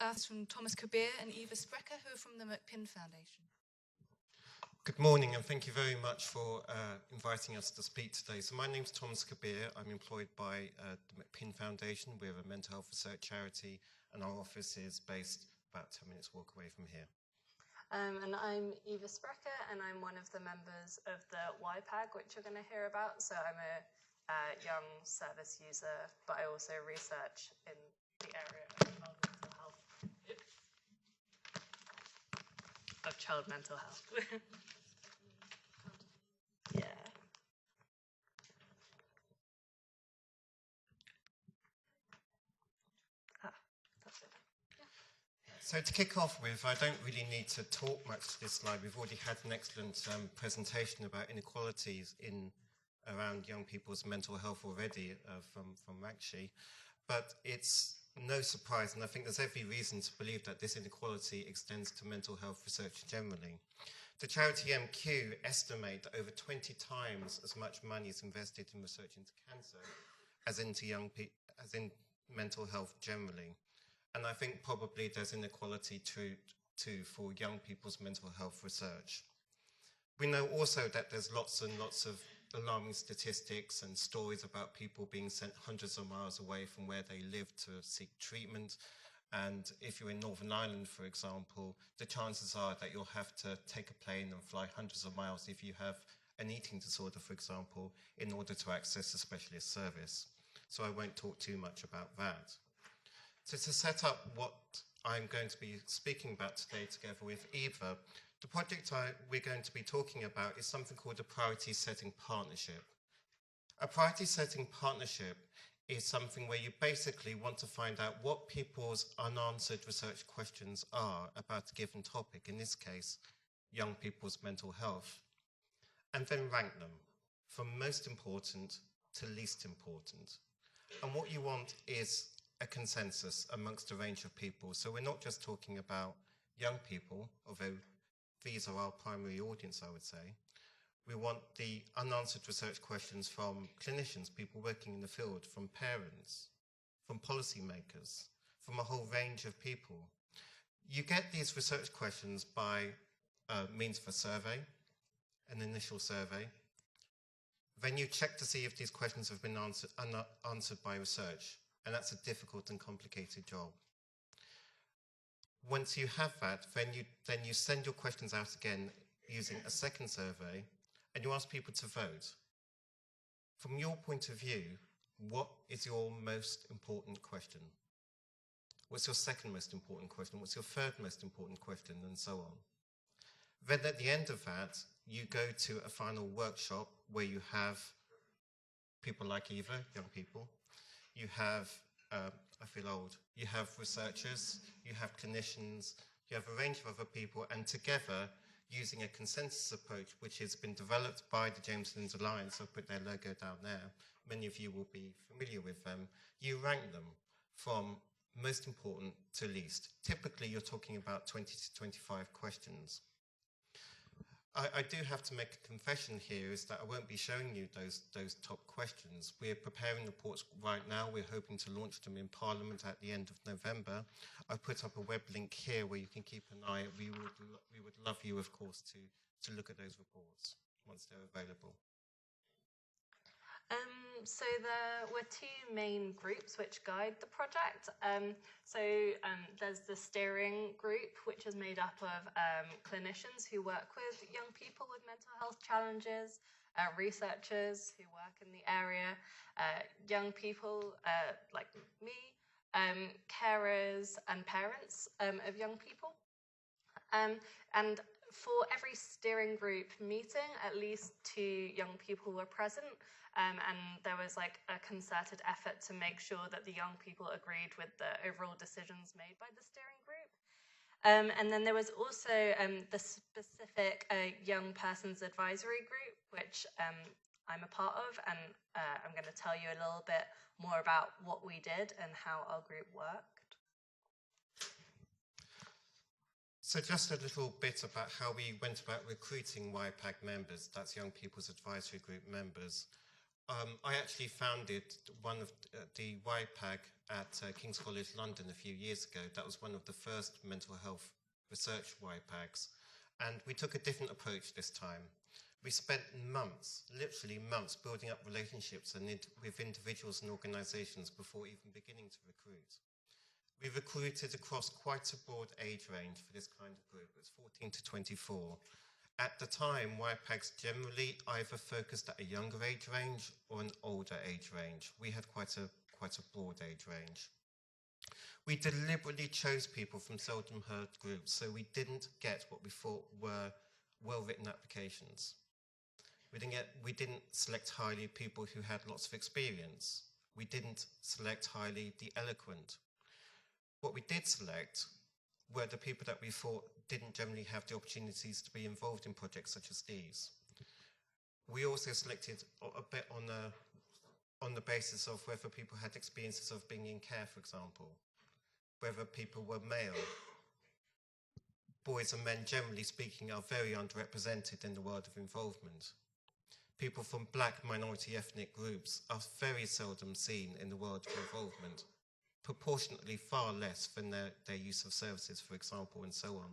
us from Thomas Kabir and Eva Sprecher, who are from the McPin Foundation. Good morning, and thank you very much for inviting us to speak today. So my name's Thomas Kabir. I'm employed by the McPin Foundation. We're a mental health research charity, and our office is based about 10 minutes walk away from here. And I'm Eva Sprecher, and I'm one of the members of the YPAG, which you're going to hear about. So I'm a young service user, but I also research in the area of child mental health. Yeah. That's it. Yeah. So to kick off with, I don't really need to talk much to this slide. We've already had an excellent presentation about inequalities around young people's mental health already from Rakshi. But it's no surprise, and I think there's every reason to believe that this inequality extends to mental health research generally. The charity MQ estimate that over 20 times as much money is invested in research into cancer as in mental health generally. And I think probably there's inequality too for young people's mental health research. We know also that there's lots and lots of alarming statistics and stories about people being sent hundreds of miles away from where they live to seek treatment. And if you're in Northern Ireland, for example, the chances are that you'll have to take a plane and fly hundreds of miles if you have an eating disorder, for example, in order to access a specialist service. So I won't talk too much about that. So to set up what I'm going to be speaking about today together with Eva, the project we're going to be talking about is something called a priority setting partnership. A priority setting partnership is something where you basically want to find out what people's unanswered research questions are about a given topic, in this case, young people's mental health, and then rank them from most important to least important. And what you want is a consensus amongst a range of people. So we're not just talking about young people, although these are our primary audience, I would say. We want the unanswered research questions from clinicians, people working in the field, from parents, from policymakers, from a whole range of people. You get these research questions by means of a survey, an initial survey. Then you check to see if these questions have been answered by research, and that's a difficult and complicated job. Once you have that, then you send your questions out again using a second survey, and you ask people to vote. From your point of view, what is your most important question? What's your second most important question? What's your third most important question, and so on? Then at the end of that, you go to a final workshop where you have people like Eva, young people. You have I feel old. You have researchers, you have clinicians, you have a range of other people, and together, using a consensus approach, which has been developed by the James Linds Alliance, I'll put their logo down there, many of you will be familiar with them, you rank them from most important to least. Typically, you're talking about 20 to 25 questions. I do have to make a confession here, is that I won't be showing you those top questions. We're preparing reports right now. We're hoping to launch them in Parliament at the end of November. I've put up a web link here where you can keep an eye. We would love you, of course, to look at those reports once they're available. So there were two main groups which guide the project. There's the steering group, which is made up of clinicians who work with young people with mental health challenges, researchers who work in the area, young people like me, carers and parents of young people. And for every steering group meeting, at least 2 young people were present. And there was like a concerted effort to make sure that the young people agreed with the overall decisions made by the steering group. And then there was also the specific young persons advisory group, which I'm a part of, and I'm going to tell you a little bit more about what we did and how our group worked. So just a little bit about how we went about recruiting YPAG members, that's Young People's Advisory Group members. I actually founded one of the YPAG at King's College London a few years ago. That was one of the first mental health research YPAGs. And we took a different approach this time. We spent months, literally months, building up relationships with individuals and organisations before even beginning to recruit. We recruited across quite a broad age range for this kind of group. It was 14 to 24. At the time, YPAGs generally either focused at a younger age range or an older age range. We had quite a broad age range. We deliberately chose people from seldom heard groups, so we didn't get what we thought were well-written applications. We didn't select highly people who had lots of experience. We didn't select highly the eloquent. What we did select were the people that we thought didn't generally have the opportunities to be involved in projects such as these. We also selected a bit on the basis of whether people had experiences of being in care, for example, whether people were male. Boys and men, generally speaking, are very underrepresented in the world of involvement. People from black minority ethnic groups are very seldom seen in the world of involvement, proportionately far less than their use of services, for example, and so on.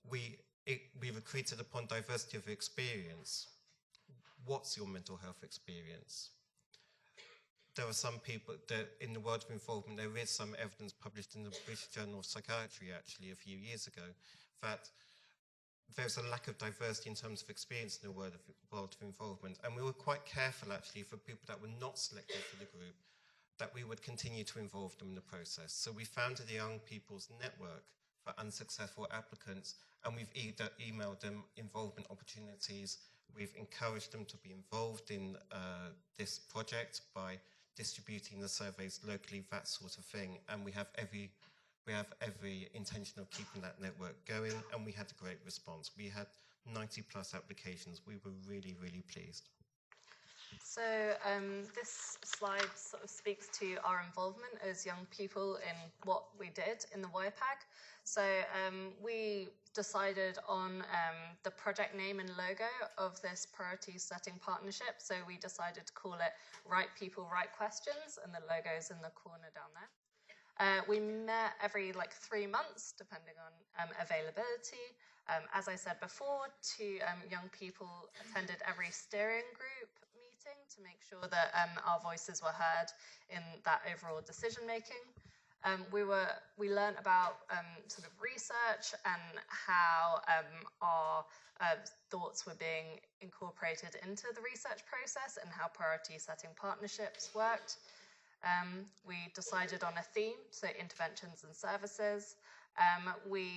We recruited upon diversity of experience. What's your mental health experience? There are some people that in the world of involvement, there is some evidence published in the British Journal of Psychiatry actually a few years ago that there's a lack of diversity in terms of experience in the world of involvement. And we were quite careful actually for people that were not selected for the group that we would continue to involve them in the process. So we founded a Young People's Network for unsuccessful applicants, and we've either emailed them involvement opportunities, we've encouraged them to be involved in this project by distributing the surveys locally, that sort of thing, and we have every intention of keeping that network going, and we had a great response. We had 90 plus applications. We were really, really pleased. So this slide sort of speaks to our involvement as young people in what we did in the YPAG. So we decided on the project name and logo of this priority setting partnership. So we decided to call it Right People, Right Questions, and the logo's in the corner down there. We met every 3 months, depending on availability. As I said before, two young people attended every steering group meeting to make sure that our voices were heard in that overall decision making. We learned about sort of research and how our thoughts were being incorporated into the research process and how priority setting partnerships worked. We decided on a theme, so interventions and services. We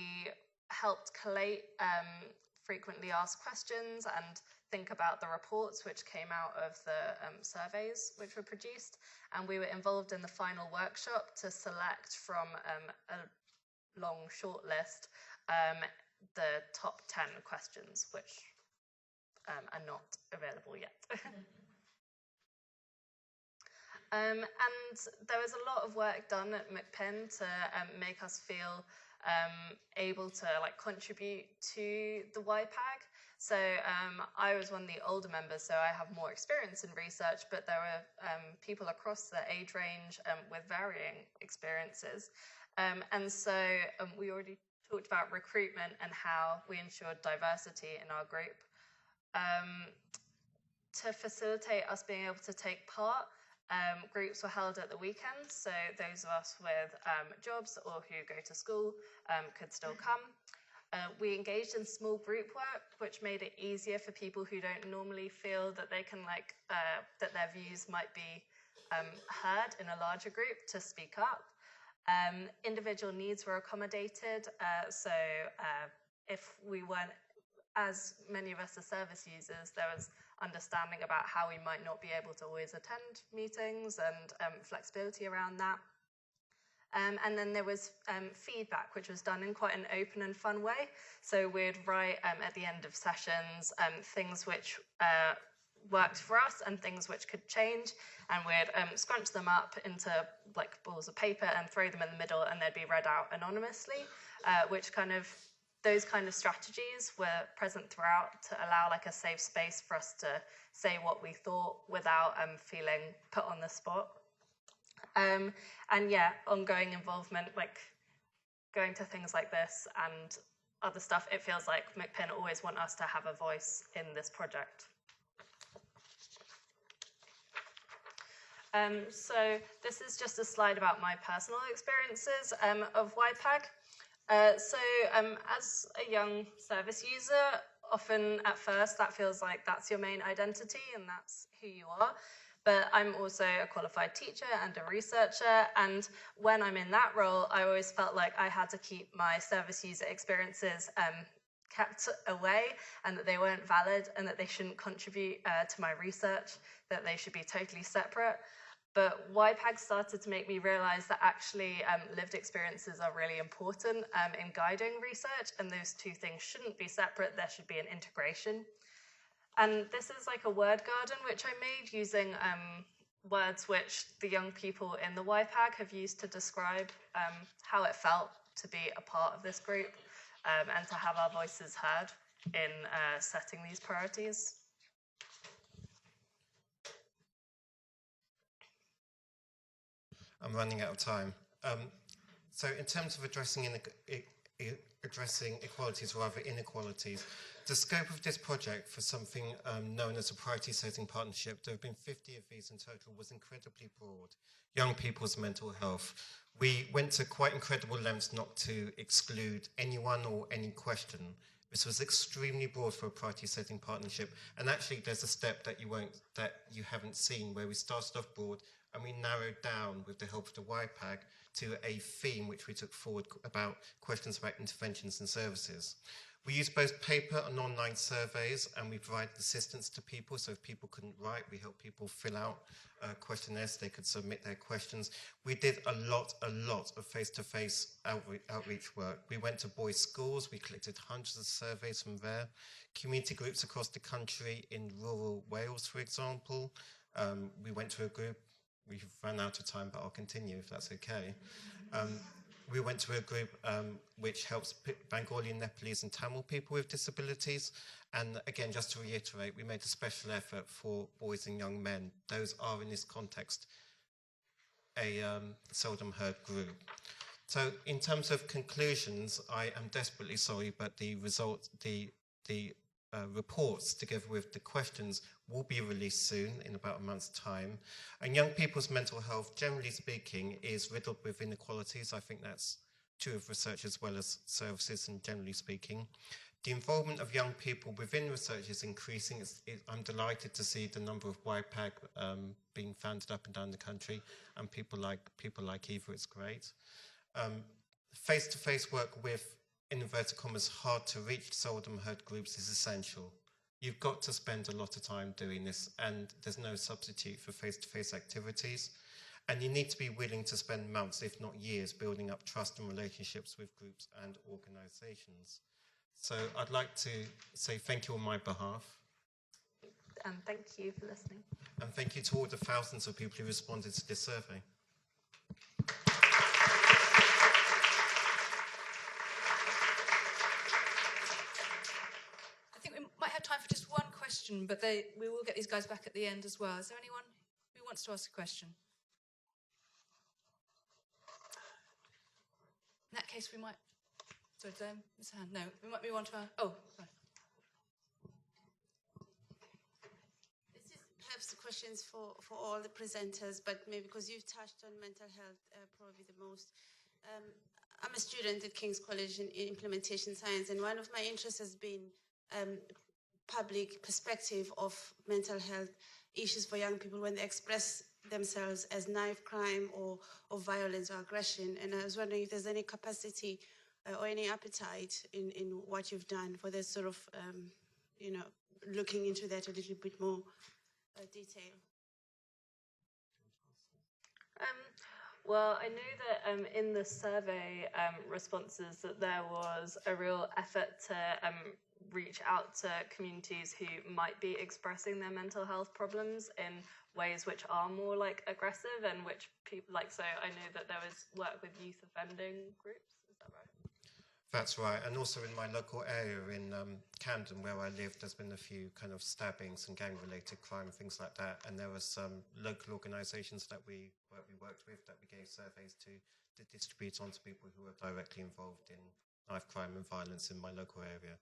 helped collate frequently asked questions and think about the reports which came out of the surveys which were produced. And we were involved in the final workshop to select from a long shortlist the top 10 questions, which are not available yet. And there was a lot of work done at McPin to make us feel able to contribute to the YPAG. So I was one of the older members, so I have more experience in research, but there were people across the age range with varying experiences. And so we already talked about recruitment and how we ensured diversity in our group. To facilitate us being able to take part, groups were held at the weekends, so those of us with jobs or who go to school could still come. We engaged in small group work, which made it easier for people who don't normally feel that they can that their views might be heard in a larger group to speak up. Individual needs were accommodated, so if we weren't, as many of us are service users, there was understanding about how we might not be able to always attend meetings and flexibility around that. And then there was feedback, which was done in quite an open and fun way. So we'd write at the end of sessions things which worked for us and things which could change, and we'd scrunch them up into balls of paper and throw them in the middle, and they'd be read out anonymously, which kind of those kind of strategies were present throughout to allow like a safe space for us to say what we thought without feeling put on the spot. And yeah, ongoing involvement, like going to things like this and other stuff, it feels like McPin always want us to have a voice in this project. So this is just a slide about my personal experiences of YPAG. As a young service user, often at first that feels like that's your main identity and that's who you are. But I'm also a qualified teacher and a researcher, and when I'm in that role, I always felt like I had to keep my service user experiences kept away, and that they weren't valid, and that they shouldn't contribute to my research, that they should be totally separate. But YPAG started to make me realize that actually lived experiences are really important in guiding research, and those two things shouldn't be separate, there should be an integration. And this is like a word garden which I made using words which the young people in the YPAG have used to describe how it felt to be a part of this group and to have our voices heard in setting these priorities. I'm running out of time. So in terms of addressing equalities, or rather inequalities, the scope of this project for something known as a priority setting partnership, there have been 50 of these in total, was incredibly broad. Young people's mental health. We went to quite incredible lengths not to exclude anyone or any question. This was extremely broad for a priority setting partnership. And actually there's a step that you haven't seen, where we started off broad and we narrowed down with the help of the YPAG to a theme which we took forward about questions about interventions and services. We used both paper and online surveys, and we provided assistance to people. So if people couldn't write, we helped people fill out questionnaires. They could submit their questions. We did a lot of face-to-face outreach work. We went to boys' schools. We collected hundreds of surveys from there. Community groups across the country in rural Wales, for example. We went to a group. We've run out of time, but I'll continue if that's okay. We went to a group which helps Bengali, Nepalese and Tamil people with disabilities. And again, just to reiterate, we made a special effort for boys and young men. Those are, in this context, a seldom heard group. So in terms of conclusions, I am desperately sorry, but the results, the reports, together with the questions, will be released soon, in about a month's time. And young people's mental health, generally speaking, is riddled with inequalities. I think that's true of research as well as services, and generally speaking. The involvement of young people within research is increasing. I'm delighted to see the number of YPAG being founded up and down the country, and people like Eva, it's great. Face-to-face work with, in inverted commas, hard to reach seldom heard groups is essential. You've got to spend a lot of time doing this, and there's no substitute for face-to-face activities. And you need to be willing to spend months, if not years, building up trust and relationships with groups and organisations. So I'd like to say thank you on my behalf. And thank you for listening. And thank you to all the thousands of people who responded to this survey. Might have time for just one question, but we will get these guys back at the end as well. Is there anyone who wants to ask a question? In that case, we might... Sorry, Ms. Hand. No, we might move on to our... Oh, sorry. This is perhaps the questions for all the presenters, but maybe because you've touched on mental health probably the most. I'm a student at King's College in Implementation Science, and one of my interests has been public perspective of mental health issues for young people when they express themselves as knife crime or violence or aggression. And I was wondering if there's any capacity or any appetite in what you've done for this sort of, looking into that a little bit more detail. Well, I know that in the survey responses that there was a real effort to reach out to communities who might be expressing their mental health problems in ways which are more like aggressive, and which people like. So I know that there was work with youth offending groups. Is that right? That's right. And also in my local area in Camden, where I live, there's been a few kind of stabbings and gang-related crime, things like that. And there were some local organisations that we worked with that we gave surveys to distribute onto people who were directly involved in knife crime and violence in my local area.